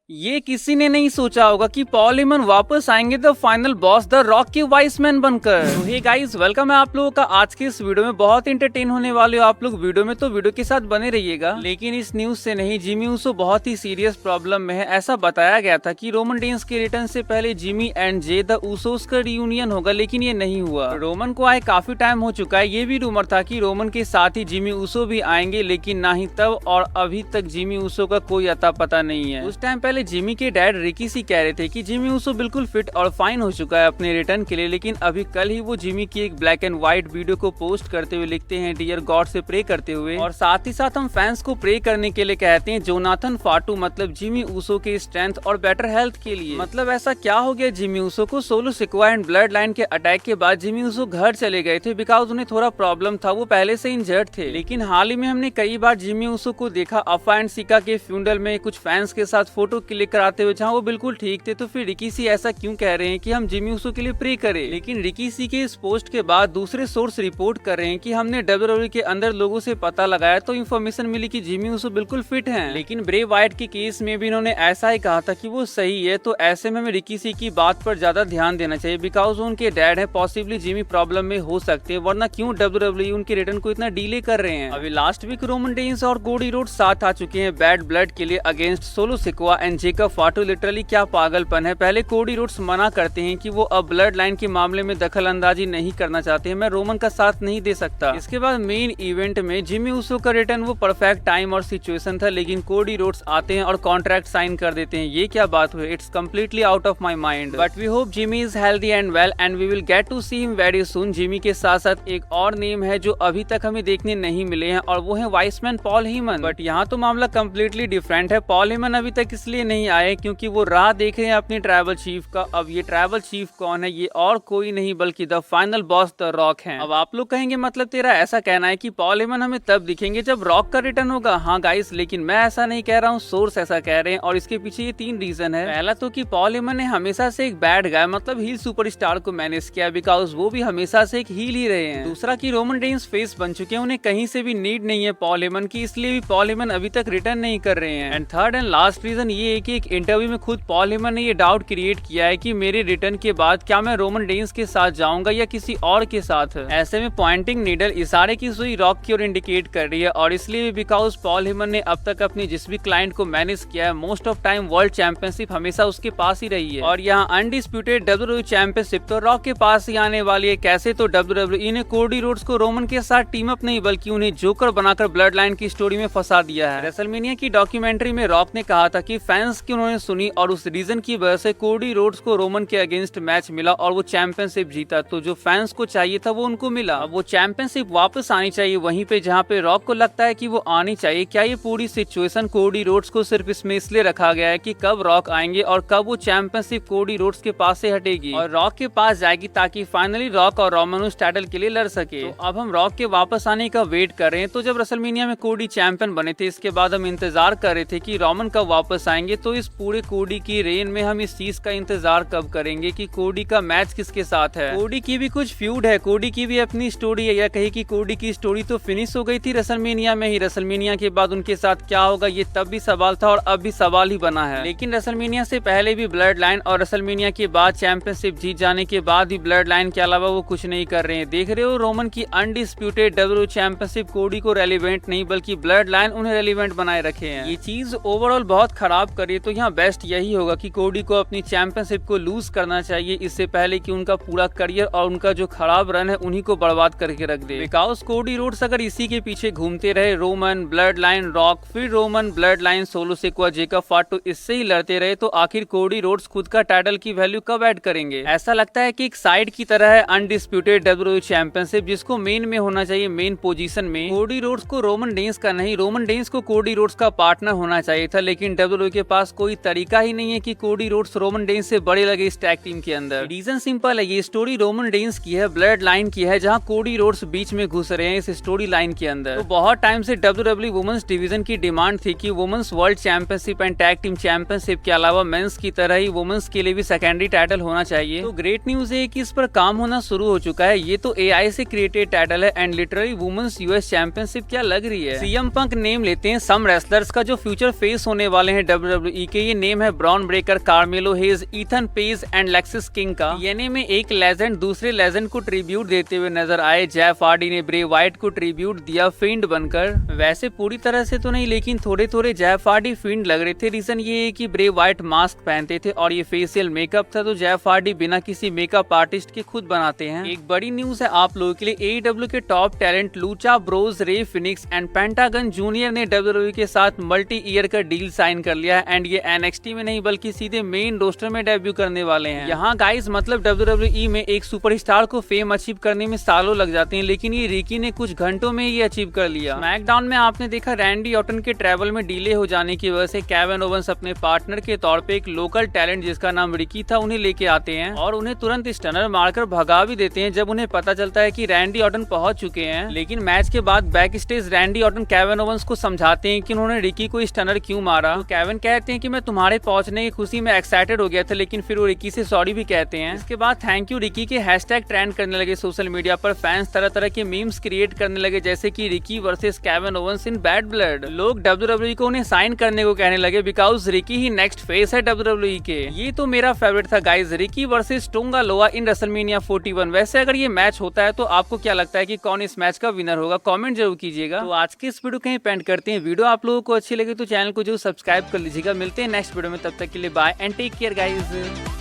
ये किसी ने नहीं सोचा होगा कि पॉल हेमन वापस आएंगे the final boss the rock के वाइस मैन बनकर। तो हे गाइस, वेलकम है आप लोगों का आज के इस वीडियो में। बहुत इंटरटेन होने वाले हो आप लोग वीडियो में, तो वीडियो के साथ बने रहिएगा। लेकिन इस न्यूज से नहीं, जिमी ऊसो बहुत ही सीरियस प्रॉब्लम में है। ऐसा बताया गया था कि रोमन रेंस के रिटर्न से पहले Jimmy and J the Usos का रियूनियन होगा, लेकिन ये नहीं हुआ। रोमन को आए काफी टाइम हो चुका है। ये भी रूमर था कि रोमन के साथ ही जिमी ऊसो भी आएंगे, लेकिन ना ही तब और अभी तक जिमी ऊसो का कोई अता पता नहीं है। उस टाइम पहले जिमी के डैड रिकी सी कह रहे थे कि जिमी ऊसो बिल्कुल फिट और फाइन हो चुका है अपने रिटर्न के लिए, लेकिन अभी कल ही वो जिमी की एक ब्लैक एंड व्हाइट वीडियो को पोस्ट करते हुए लिखते हैं डियर गॉड से प्रे करते हुए, और साथ ही साथ हम फैंस को प्रे करने के लिए कहते हैं जोनाथन फाटू मतलब जिमी ऊसो के स्ट्रेंथ और बेटर हेल्थ के लिए। मतलब ऐसा क्या हो गया जिमी ऊसो को? Solo Sikoa and blood line के अटैक के बाद जिमी ऊसो घर चले गए थे बिकॉज उन्हें थोड़ा प्रॉब्लम था, वो पहले से इंजर्ड थे। लेकिन हाल ही में हमने कई बार जिमी ऊसो को देखा अफा एंड सिका के फ्यूनरल में कुछ फैंस के साथ फोटो क्लिक कराते हुए, जहाँ वो बिल्कुल ठीक थे। तो फिर रिकी सी ऐसा क्यों कह रहे हैं कि हम जिमी ऊसो के लिए प्रे करें? लेकिन रिकी सी के इस पोस्ट के बाद दूसरे सोर्स रिपोर्ट कर रहे हैं कि हमने डब्ल्यूडब्ल्यूई के अंदर लोगों से पता लगाया तो इन्फॉर्मेशन मिली कि जिमी ऊसो बिल्कुल फिट हैं। लेकिन ब्रे वाइट के केस में भी इन्होंने ऐसा ही कहा था कि वो सही है। तो ऐसे में हमें रिकी सी की बात पर ज्यादा ध्यान देना चाहिए बिकॉज उनके डैड है, पॉसिबली जिमी प्रॉब्लम में हो सकते हैं, वरना क्यों डब्ल्यूडब्ल्यूई उनके रिटर्न को इतना डिले कर रहे हैं। अभी लास्ट वीक रोमन रेंस और कोडी रोड्स साथ आ चुके हैं बैड ब्लड के लिए against Solo Sikoa and Jacob Fatu. Literally क्या पागलपन है। पहले कोडी रोड्स मना करते हैं कि वो अब ब्लड लाइन के मामले में दखल अंदाजी नहीं करना चाहते हैं, मैं रोमन का साथ नहीं दे सकता। इसके बाद मेन इवेंट में जिमी ऊसो का रिटर्न वो परफेक्ट टाइम और सिचुएशन था, लेकिन कोडी रोड्स आते हैं और कॉन्ट्रैक्ट साइन कर देते हैं। ये क्या बात हुई? It's completely out of my mind. But we hope Jimmy is healthy and well and we will get to see him very soon. Jimmy के साथ साथ एक और नेम है जो अभी तक हमें देखने नहीं मिले हैं, और वो है वाइसमैन पॉल हेमन। बट यहाँ तो मामला कम्प्लीटली डिफरेंट है। पॉल हेमन अभी तक इसलिए नहीं आए क्योंकि वो राह देख रहे हैं अपने ट्राइबल चीफ का। अब ये ट्राइबल चीफ कौन है? ये और कोई नहीं बल्कि the final boss the rock हैं। अब आप लोग कहेंगे मतलब तेरा ऐसा कहना है कि पॉल हेमन हमें तब दिखेंगे जब रॉक का रिटर्न होगा? हाँ गाइस, लेकिन मैं ऐसा नहीं कह रहा हूँ, सोर्स ऐसा कह रहे हैं, और इसके पीछे ये 3 रीजन है। पहला तो कि पॉल हेमन ने हमेशा से एक बैड गाय मतलब हील सुपरस्टार को मैनेज किया बिकॉज वो भी हमेशा से एक हील ही रहे हैं। दूसरा कि रोमन रेंस फेस बन चुके हैं, उन्हें कहीं से भी नीड नहीं है पॉल हेमन की, इसलिए भी पॉल हेमन अभी तक रिटर्न नहीं कर रहे हैं। And third and last reason ये है कि एक इंटरव्यू में खुद पॉल हेमन ने ये डाउट क्रिएट किया है कि मेरे रिटर्न के बाद क्या मैं रोमन रेंस के साथ जाऊंगा या किसी और के साथ। ऐसे में पॉइंटिंग नीडल इशारे की सुई रॉक की ओर इंडिकेट कर रही है, और इसलिए भी बिकॉज पॉल हेमन ने अब तक अपनी जिस भी क्लाइंट को मैनेज किया है most of time world championship हमेशा उसके पास ही रही है, और यहाँ अनडिस्प्यूटेड डब्ल्यूडब्ल्यूई चैंपियनशिप तो रॉक के पास ही आने वाली है। कैसे? तो डब्ल्यूडब्ल्यूई ने कोडी रोड्स को रोमन के साथ टीम अप नहीं बल्कि उन्हें जोकर बनाकर ब्लड लाइन की स्टोरी में फंसा दिया है। रेसलमेनिया की डॉक्यूमेंट्री में रॉक ने कहा था कि फैंस की उन्होंने सुनी और उस रीजन की वजह से कोडी रोड्स को रोमन के अगेंस्ट मैच मिला और वो चैंपियनशिप जीता। तो जो फैंस को चाहिए था वो उनको मिला। अब वो चैंपियनशिप वापस आनी चाहिए वहीं पे जहाँ पे रॉक को लगता है कि वो आनी चाहिए। क्या ये पूरी सिचुएशन कोडी रोड्स को सिर्फ इसमें इसलिए रखा गया है कि कब रॉक आएंगे और कब वो चैंपियनशिप कोडी रोड्स के पास से हटेगी और रॉक के पास जाएगी ताकि फाइनली रॉक और रोमन उस टाइटल के लिए लड़ सके? तो अब हम रॉक के वापस आने का वेट कर रहे हैं। तो जब रेसलमेनिया में कोडी चैंपियन बने थे, इसके बाद हम इंतजार कर रहे थे कि रोमन कब वापस आएंगे। तो इस पूरे कोडी की रेन में हम इस चीज का इंतजार कब करेंगे कि कोडी का मैच किसके साथ है? कोडी की भी कुछ फ्यूड है, कोडी की भी अपनी स्टोरी है, या कहीं कि कोडी की स्टोरी तो फिनिश हो गई थी रेसलमेनिया में ही। रेसलमेनिया के बाद उनके साथ क्या होगा ये तब भी सवाल था और अब भी सवाल ही बना है। लेकिन रेसलमेनिया से पहले भी ब्लड लाइन और रेसलमेनिया के बाद चैंपियनशिप जीत जाने के बाद भी ब्लड लाइन के अलावा वो कुछ नहीं कर रहे हैं। देख रहे हो रोमन की अनडिस्प्यूटेड डब्ल्यूडब्ल्यूई चैंपियनशिप कोडी को रेलिवेंट नहीं बल्कि ब्लड लाइन उन्हें रेलिवेंट बनाए रखे हैं। ये चीज ओवरऑल बहुत खराब करी। तो यहाँ बेस्ट यही होगा कि कोडी को अपनी चैंपियनशिप को लूज करना चाहिए इससे पहले कि उनका पूरा करियर और उनका जो खराब रन है उन्हीं को बर्बाद करके रख दे। बिकॉज कोडी रोड्स अगर इसी के पीछे घूमते रहे, रोमन ब्लड लाइन रॉक फिर Roman bloodline Solo Sikoa Jacob Fatu इससे ही लड़ते रहे, तो आखिर कोडी रोड्स खुद का टाइटल की वैल्यू कब ऐड करेंगे? ऐसा लगता है कि एक साइड की तरह है अनडिस्प्यूटेड डब्ल्यूडब्ल्यूई चैंपियनशिप जिसको मेन में होना चाहिए, मेन पोजीशन में। कोडी रोड्स को रोमन रेंस का नहीं, रोमन रेंस को कोडी रोड्स का पार्टनर होना चाहिए था, लेकिन डब्ल्यूडब्ल्यूई के पास कोई तरीका ही नहीं है कि कोडी रोड्स रोमन रेंस से बड़े लगे इस टैग टीम के अंदर। रीजन सिंपल है, ये स्टोरी रोमन रेंस की है, ब्लड लाइन की है, जहाँ कोडी रोड्स बीच में घुस रहे हैं इस स्टोरी लाइन के अंदर। तो बहुत टाइम से डब्ल्यूडब्ल्यूई वुमेन्स डिवीजन की डिमांड थी कि women's world championship and tag team championship के अलावा मेंस की तरह ही वुमेन्स के लिए भी सेकेंडरी टाइटल होना चाहिए। तो ग्रेट न्यूज है कि इस पर काम होना शुरू हो चुका है। ये तो एआई से क्रिएटेड टाइटल है and literally women's US championship क्या लग रही है। सीएम पंक नेम लेते हैं सम रेसलर्स का जो फ्यूचर फेस होने वाले हैं डब्ल्यूडब्ल्यूई WWE के। ये नेम है Bron Breakker, कार्मेलो hedge, Ethan page and Lexus king का। यानी में एक लेजेंड दूसरे लेजेंड को ट्रिब्यूट देते हुए नजर आए। जेफ हार्डी ने ब्रे वाइट को ट्रिब्यूट दिया फिंड बनकर। वैसे पूरी तरह से तो नहीं, लेकिन थोड़े थोड़े जेफ हार्डी फिंड लग रहे थे। रीजन ये है कि ब्रे वाइट मास्क पहनते थे और ये फेशियल मेकअप था, तो जेफ हार्डी बिना किसी मेकअप आर्टिस्ट के खुद बनाते हैं। एक बड़ी न्यूज है आप लोगों के लिए, AEW के top talent Lucha Bros, Rey Fenix and Pentagon junior ने WWE के साथ मल्टी ईयर का डील साइन कर लिया है एंड ये NXT में नहीं बल्कि सीधे मेन रोस्टर में डेब्यू करने वाले हैं। यहाँ गाइस मतलब WWE में एक सुपरस्टार को फेम अचीव करने में सालों लग जाते हैं, लेकिन ये रिकी ने कुछ घंटों में ये अचीव कर लिया। स्मैकडाउन में आपने देखा रैंडी ऑर्टन के ट्रैवल में डिले हो जाने की वजह से केविन ओवेंस अपने पार्टनर के तौर पे एक लोकल टैलेंट जिसका नाम रिकी था उन्हें लेके आते हैं और उन्हें तुरंत स्टनर मारकर भगा भी देते हैं जब उन्हें पता चलता है कि रैंडी ऑर्टन पहुंच चुके हैं। लेकिन मैच के बाद back stage Randy Orton Kevin Owens को समझाते हैं कि उन्होंने रिकी को स्टनर क्यों मारा। तो केविन कहते हैं कि मैं तुम्हारे पहुंचने की खुशी में एक्साइटेड हो गया था, लेकिन फिर वो रिकी से सॉरी भी कहते हैं। इसके बाद थैंक यू रिकी के हैशटैग ट्रेंड करने लगे सोशल मीडिया पर। फैंस तरह तरह के मीम्स क्रिएट करने लगे जैसे कि Ricky versus Kevin Owens in bad blood. लोग WWE को उन्हें साइन करने को कहने लगे because Ricky he next face है WWE के। ये तो मेरा फेवरेट था गाइज, रिकी वर्सेस टोंगा लोआ इन रेसलमेनिया 41। वैसे अगर ये मैच होता है तो आपको क्या लगता है कि कौन इस मैच का विनर होगा? कमेंट जरूर कीजिएगा। तो आज की इस वीडियो कहीं पेंड करते हैं। वीडियो आप लोगों को अच्छी लगी तो चैनल को जरूर सब्सक्राइब कर लीजिएगा। मिलते हैं नेक्स्ट वीडियो में, तब तक के लिए bye and take care guys.